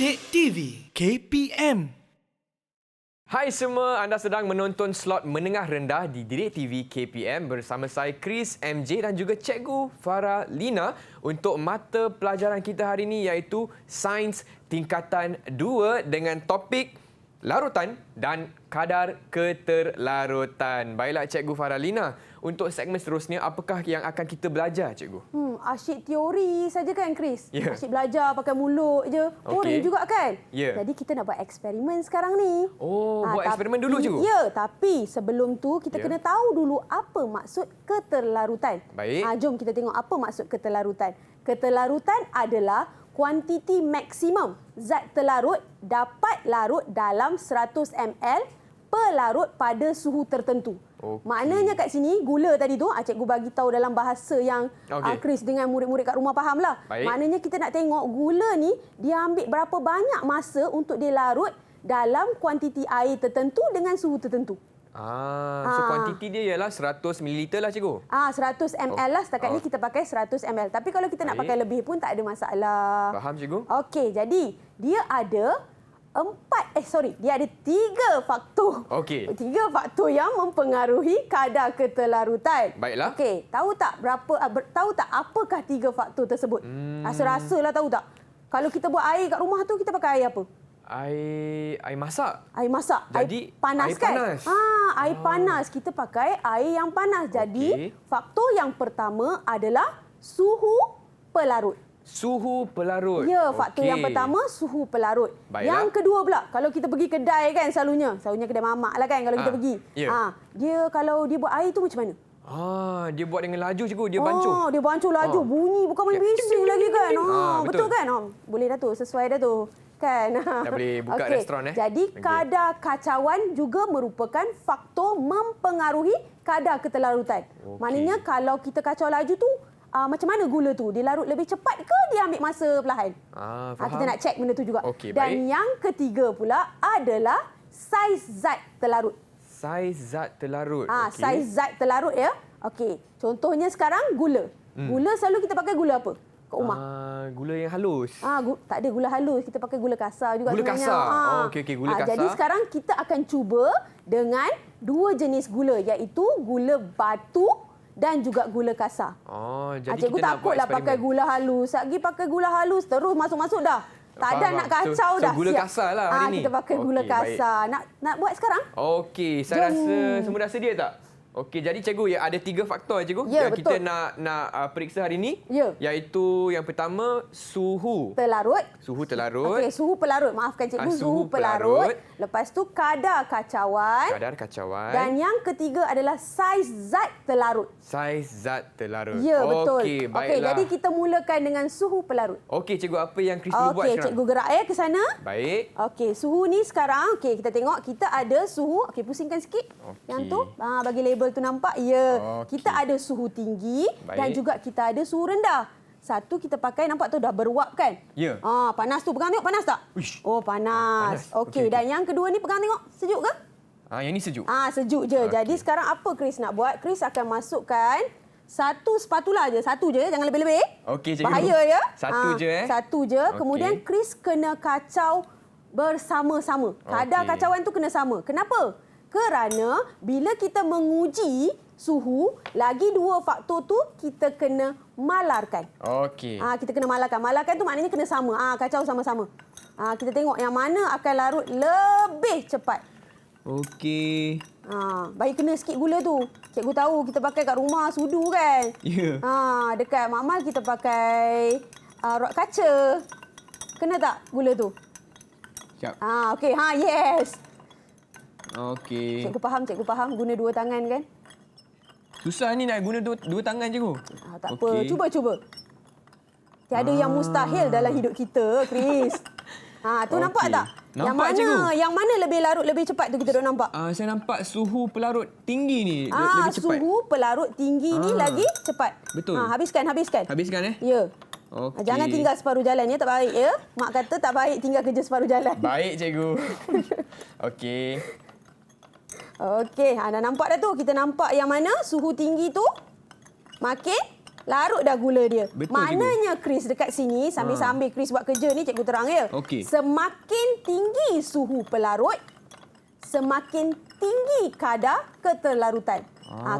Didik TV KPM. Hai semua, anda sedang menonton slot menengah rendah di Didik TV KPM bersama saya Chris MJ dan juga Cikgu Farah Lina untuk mata pelajaran kita hari ini iaitu Sains Tingkatan 2 dengan topik larutan dan kadar keterlarutan. Baiklah Cikgu Farah Lina, untuk segmen seterusnya apakah yang akan kita belajar Cikgu? Asyik teori saja kan Chris? Ya. Asyik belajar pakai mulut je. Boring juga kan? Ya. Jadi kita nak buat eksperimen sekarang ni. Oh, buat eksperimen dulu Cikgu? Ya, tapi sebelum tu kita Ya. kena tahu dulu apa maksud keterlarutan. Baik. Jom kita tengok apa maksud keterlarutan. Keterlarutan adalah kuantiti maksimum zat terlarut dapat larut dalam 100 ml per larut pada suhu tertentu. Okey. Maknanya kat sini gula tadi tu cikgu bagi tahu dalam bahasa yang Okey. Chris dengan murid-murid kat rumah fahamlah. Baik. Maknanya kita nak tengok gula ni dia ambil berapa banyak masa untuk dia larut dalam kuantiti air tertentu dengan suhu tertentu. So kuantiti dia ialah 100 ml lah Cikgu? 100 ml lah setakat ni kita pakai 100 ml. Tapi kalau kita nak Baik. pakai lebih pun tak ada masalah. Faham Cikgu? Okey, jadi dia ada dia ada 3 faktor. Okey. 3 faktor yang mempengaruhi kadar keterlarutan. Baiklah. Okey, tahu tak apakah 3 faktor tersebut? Rasa-rasalah tahu tak? Kalau kita buat air kat rumah tu kita pakai air apa? Air masak. Air masak. Jadi, air panas air kan? panas. Air panas. Kita pakai air yang panas. Jadi, Okey. faktor yang pertama adalah suhu pelarut. Suhu pelarut. Ya, faktor Okey. yang pertama suhu pelarut. Baiklah. Yang kedua pula, kalau kita pergi kedai kan selalunya kedai mamak lah kan kalau kita pergi. ya. Dia kalau dia buat air tu macam mana? Dia buat dengan laju Cikgu, dia bancuh. Dia bancuh laju, bunyi bukan main bising lagi kan. betul. Betul kan? Boleh dah tu, sesuai dah tu. Kan? Dah boleh buka Okey. restoran Jadi Okey. kadar kacauan juga merupakan faktor mempengaruhi kadar keterlarutan. Okey. Maknanya kalau kita kacau laju tu macam mana gula tu? Dia larut lebih cepat ke dia ambil masa perlahan? Faham. Kita nak cek benda tu juga. Okey, Dan baik. yang ketiga pula adalah saiz zat terlarut. Saiz zat terlarut. Okey. Saiz zat terlarut ya. Okey. Contohnya sekarang gula. Gula selalu kita pakai gula apa? Kat rumah. Gula yang halus. Tak ada gula halus, kita pakai gula kasar juga Gula sebenarnya. kasar. Okey, gula kasar. Jadi sekarang kita akan cuba dengan 2 jenis gula iaitu gula batu dan juga gula kasar. Jadi Cikgu kita nak buat takutlah pakai eksperimen. gula halus. Lagi pakai gula halus terus masuk-masuk dah. Tak ada Faham. nak kacau So, dah. gula Siap. kasar lah hari ni. Kita pakai gula Okey, baik. kasar. Nak buat sekarang? Okey, saya Jom. rasa semua dah sedia tak? Okey, jadi Cikgu ada 3 faktor Cikgu Ya, yang kita betul. nak periksa hari ini. Ya. Iaitu yang pertama suhu. Pelarut. Suhu terlarut. Okey, suhu pelarut. Maafkan cikgu, Suhu suhu pelarut. pelarut. Lepas tu kadar kacauan. Kadar kacauan. Dan yang ketiga adalah saiz zat terlarut. Saiz zat terlarut. Ya, betul. Okey, baiklah. Jadi kita mulakan dengan suhu pelarut. Okey, Cikgu, apa yang Chris perlu buat Okey, sekarang? cikgu gerak ke sana. Baik. Okey, suhu ni sekarang, kita tengok kita ada suhu. Okey, pusingkan sikit. Okey. Yang tu, bagi label tu nampak. Ya, Okey. kita ada suhu tinggi dan Baik. juga kita ada suhu rendah. Satu kita pakai, nampak tu dah beruap kan? Ya. Panas tu, pegang tengok panas tak? Uish. Oh, panas. Panas. Okey, Okey, dan yang kedua ni pegang tengok, sejuk ke? Yang ni sejuk. Sejuk je. Okey. Jadi sekarang apa Chris nak buat? Chris akan masukkan satu spatula je. Satu je, jangan lebih-lebih. Okey, cikgu. Bahaya ya. Satu je, Satu je. Okey. Kemudian Chris kena kacau bersama-sama. Kadar Okey. kacauan tu kena sama. Kenapa? Kerana bila kita menguji suhu, lagi 2 faktor tu kita kena malarkan. Okey. Kita kena malarkan. Malarkan tu maknanya kena sama. Kacau sama-sama. Kita tengok yang mana akan larut lebih cepat. Okey. Bagi kena sikit gula tu. Cikgu tahu kita pakai kat rumah sudu kan. Ya. Dekat Makmal kita pakai rod kaca. Kena tak gula tu? Siap. Okey. Yes. Okey. Cikgu faham guna 2 tangan kan? Susah ni nak guna dua tangan Cikgu. Tak apa. Cuba. Tiada yang mustahil dalam hidup kita, Chris. Tu nampak Okey. tak? Nampak, cikgu. Yang mana lebih larut lebih cepat tu kita dok nampak? Saya nampak suhu pelarut tinggi ni lebih cepat. Suhu pelarut tinggi ni lagi cepat. Betul. Habiskan. Habiskan Ya. Okey. Jangan tinggal separuh jalan ya, tak baik ya. Mak kata tak baik tinggal kerja separuh jalan. Baik Cikgu. Okey. Okey, dah nampak dah tu. Kita nampak yang mana suhu tinggi tu makin larut dah gula dia. Betul, Maknanya Chris dekat sini sambil-sambil Chris buat kerja ni cikgu terang ya. Okey. Semakin tinggi suhu pelarut, semakin tinggi kadar ketelarutan.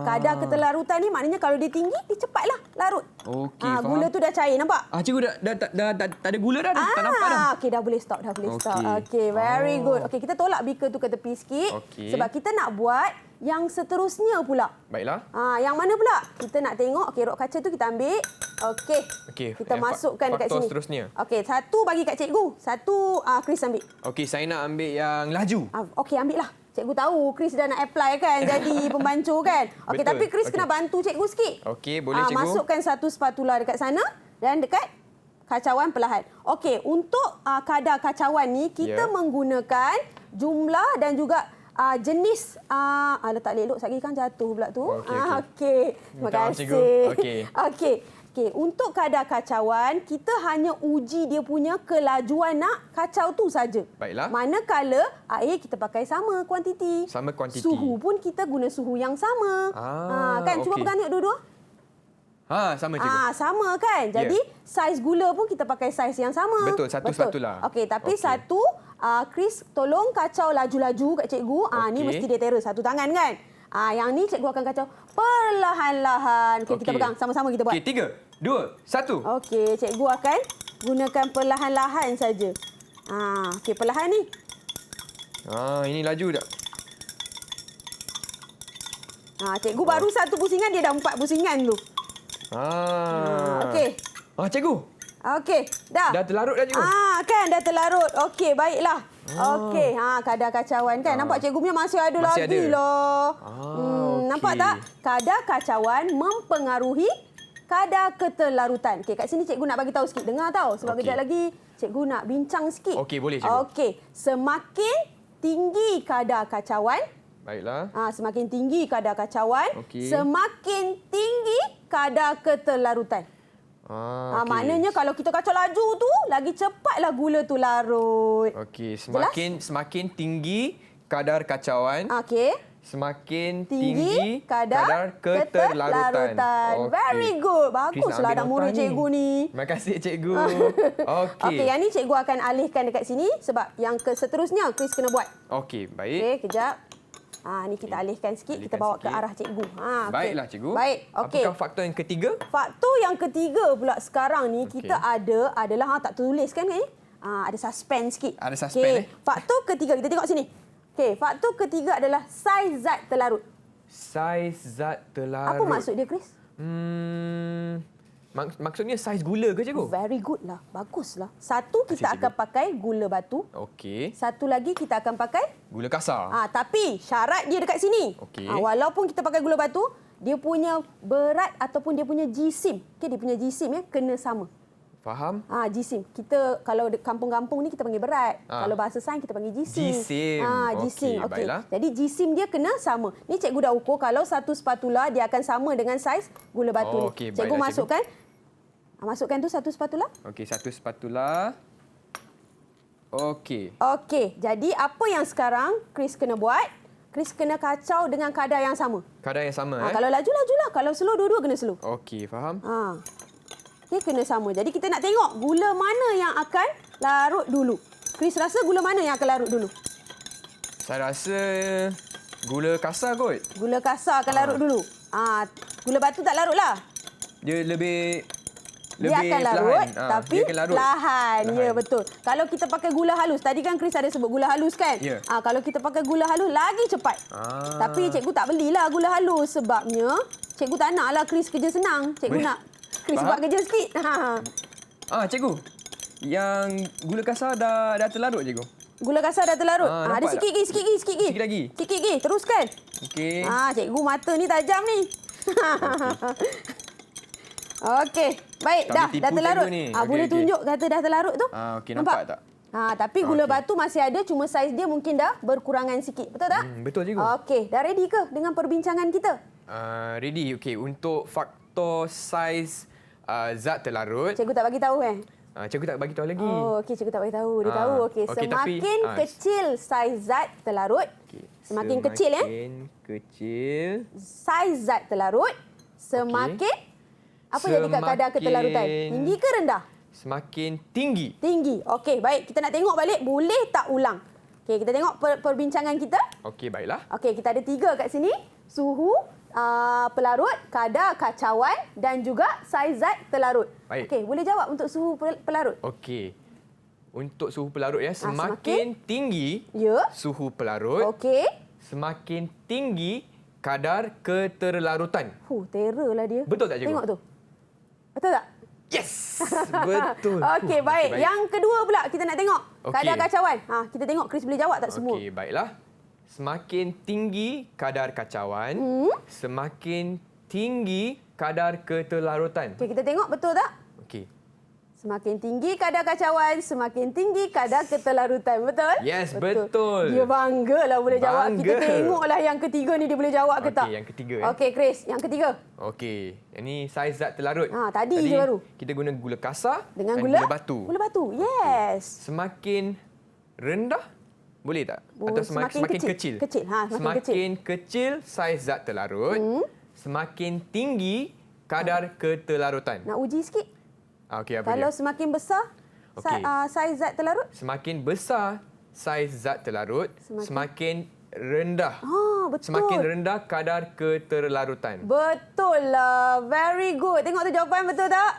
Kadar ketelarutan ni maknanya kalau dia tinggi, dia cepatlah larut. Okey, gula faham. tu dah cair, nampak? Cikgu dah tak ada gula dah. Tak nampak dah. Okey, dah boleh stop, Okey. Okey, very good. Okey, kita tolak beaker tu ke tepi sikit. Okey. Sebab kita nak buat yang seterusnya pula. Baiklah. Yang mana pula? Kita nak tengok. Okey, rok kaca tu kita ambil. Okey. Okey, Kita masukkan dekat faktor sini. seterusnya. Okey, satu bagi kat cikgu. Satu Chris ambil. Okey, saya nak ambil yang laju. Okey, ambil lah. Cikgu tahu Chris dah nak apply kan jadi pembancu kan. Okey, Betul. tapi Chris Okey. kena bantu cikgu sikit. Okey, boleh cikgu. Masukkan satu spatula dekat sana dan dekat kacauan perlahan. Okey, untuk kadar kacauan ni kita Ya. menggunakan jumlah dan juga jenis tak elok sekali kan jatuh pula tu. Okey. Terima Minta maaf, kasih. cikgu. Okey. Okey, untuk kadar kacauan kita hanya uji dia punya kelajuan nak kacau tu saja. Baiklah. Manakala air kita pakai sama kuantiti. Sama kuantiti. Suhu pun kita guna suhu yang sama. Kan cuba okey. pegang tengok dua-dua. Sama cikgu. Sama kan? Ya. Jadi saiz gula pun kita pakai saiz yang sama. Betul, satu spatula. Okey, tapi Okey. satu Chris tolong kacau laju-laju kat cikgu. Ni Okey. mesti dia terus satu tangan kan? Yang ni cikgu akan kacau perlahan-lahan. Okey, kita Okey. pegang sama-sama kita buat. Okey, 3, 2, 1. Okey, cikgu akan gunakan perlahan-lahan saja. Okey, perlahan ni. Ini laju tak? Cikgu baru satu pusingan dia dah 4 pusingan tu. Okey. Cikgu. Okey, dah. Dah terlarut dah cikgu. Kan dah terlarut. Okey, baiklah. Okey, kadar kacauan kan. Nampak cikgu punya masih ada Masih lagi ada. lah. Okey. Nampak tak? Kadar kacauan mempengaruhi kadar ketelarutan. Okey, kat sini cikgu nak bagi tahu sikit. Dengar tahu sebab Okey. kejap lagi cikgu nak bincang sikit. Okey, boleh, cikgu. Okey, semakin tinggi kadar kacauan, Baiklah. semakin tinggi kadar kacauan, Okey. semakin tinggi kadar ketelarutan. Okey. Maknanya kalau kita kacau laju tu, lagi cepatlah gula tu larut. Okey, semakin tinggi kadar kacauan, Okey. semakin Tinggi tinggi kadar keterlarutan. ketelarutan. Okey. Very good. Chris Baguslah nak dah ambil murid nota cikgu ni. Terima kasih cikgu. Okey. Okey, yang ni cikgu akan alihkan dekat sini sebab yang seterusnya Chris kena buat. Okey, baik. Okey, kejap. Ni kita alihkan sikit, kita Alihkan bawa ke sikit. arah cikgu. Okey. Baiklah cikgu. Baik, okey. Apakah faktor yang ketiga? Faktor yang ketiga pula sekarang ni Okey. kita adalah tak tulis kan ni? Ada suspense sikit. Ada suspense, Faktor ketiga kita tengok sini. Okey, faktor ketiga adalah saiz zat terlarut. Saiz zat terlarut. Apa maksud dia, Chris? Maksudnya saiz gula ke cikgu? Very good lah. Baguslah. Satu kita Terima kasih, akan pakai gula batu. Okey. Satu lagi kita akan pakai Gula kasar. tapi syarat dia dekat sini. Okey. Walaupun kita pakai gula batu, dia punya berat ataupun dia punya jisim, dia punya jisim kena sama. Faham? Jisim. Kita kalau kampung-kampung ni kita panggil berat. Kalau bahasa sains kita panggil jisim. Jisim. Jisim. Okey, baiklah. Jadi jisim dia kena sama. Ni cikgu dah ukur kalau satu spatula dia akan sama dengan saiz gula batu ni. Okey, Cikgu baiklah, masukkan. Masukkan tu satu spatula. Okey, satu spatula. Okey. Okey. Jadi apa yang sekarang Chris kena buat? Chris kena kacau dengan kadar yang sama. Kadar yang sama Kalau laju, lajulah. Kalau slow, dua-dua kena slow. Okey, faham? Dia kena sama. Jadi kita nak tengok gula mana yang akan larut dulu. Chris rasa gula mana yang akan larut dulu? Saya rasa gula kasar kot. Gula kasar akan larut dulu. Gula batu tak larut lah. Dia lebih Dia akan larut tapi dia akan larut. perlahan. Ya, betul. Kalau kita pakai gula halus, tadi kan Chris ada sebut gula halus kan? Ya. Kalau kita pakai gula halus lagi cepat. Tapi cikgu tak belilah gula halus sebabnya cikgu tak naklah Chris kerja senang. Cikgu nak Chris buat kerja sikit. Cikgu. Yang gula kasar dah terlarut cikgu. Gula kasar dah terlarut. Ada nampak sikit lagi, sikit lagi. Sikit lagi. Sikit lagi, teruskan. Okey. Cikgu mata ni tajam ni. Okey. Baik, Tak boleh tipu dah terlarut. cikgu ni. Boleh Okey. tunjuk kata dah terlarut tu. Okey, nampak tak? Tapi gula batu masih ada, cuma saiz dia mungkin dah berkurangan sikit. Betul tak? Betul cikgu. Okey, dah ready ke dengan perbincangan kita? Ready. Okey, untuk faktor saiz zat terlarut, Cikgu tak bagi tahu cikgu tak bagi tahu lagi. Okey, cikgu tak bagi tahu. Dia tahu. Okey, okey, tapi, semakin kecil saiz zat terlarut, Okey, semakin kecil Semakin kecil. saiz zat terlarut, semakin Apa jadi kadar ketelarutan? Tinggi ke rendah? Semakin tinggi. Tinggi. Okey, baik. Kita nak tengok balik. Boleh tak ulang? Okey, kita tengok perbincangan kita. Okey, baiklah. Okey, kita ada 3 kat sini. Suhu, pelarut, kadar kacauan dan juga saiz zat telarut. Baik. Okey, boleh jawab untuk suhu pelarut? Okey. Untuk suhu pelarut ya, semakin tinggi Ya. suhu pelarut, Okey. semakin tinggi kadar keterlarutan. Terror lah dia. Betul tak, cikgu? Tengok tu. Betul tak? Yes! Betul. Okey, baik. Yang kedua pula kita nak tengok. Okey. Kadar kacauan. Kita tengok Chris boleh jawab tak semua. Okey, baiklah. Semakin tinggi kadar kacauan, semakin tinggi kadar keterlarutan. Okey, kita tengok betul tak? Okey. Semakin tinggi kadar kacauan, semakin tinggi kadar ketelarutan. Betul? Yes, betul. Dia banggalah boleh jawab. Kita Bangga. tengoklah yang ketiga ni dia boleh jawab ke Okey, tak. yang ketiga, Okey, Chris. Yang ketiga. Okey, ini saiz zat telarut. Tadi je baru. Kita guna gula kasar Dengan dan gula? gula batu. Gula batu. Yes. Semakin rendah, boleh tak? Atau semakin kecil? Kecil. Semakin kecil saiz zat telarut, semakin tinggi kadar ketelarutan. Nak uji sikit? Okey, apa Kalau dia? semakin besar, Okey. saiz zat telarut? Semakin besar saiz zat telarut, semakin rendah. Betul. Semakin rendah kadar keterlarutan. Betul lah. Very good. Tengok tu jawapan betul tak?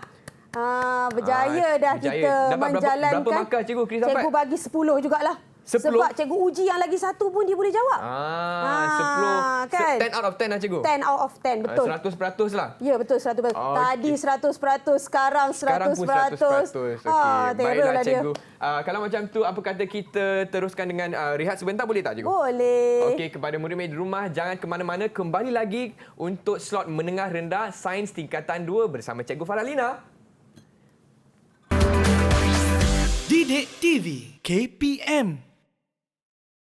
Berjaya dah berjaya. kita Dapat menjalankan. berapa markah cikgu Chris dapat? Cikgu bagi 10 jugalah. 10? Sebab cikgu uji yang lagi satu pun dia boleh jawab. 10. Kan? 10 out of 10 lah cikgu? 10 out of 10, betul. 100% lah. Ya, betul 100%. Okey. Tadi 100%, sekarang 100%. Sekarang pun 100%. Okey, terror baiklah lah dia. cikgu. Kalau macam tu, apa kata kita teruskan dengan rehat sebentar, boleh tak cikgu? Boleh. Okey, kepada murid-murid di rumah, jangan ke mana-mana. Kembali lagi untuk slot menengah rendah Sains Tingkatan 2 bersama Cikgu Faralina. Didik TV KPM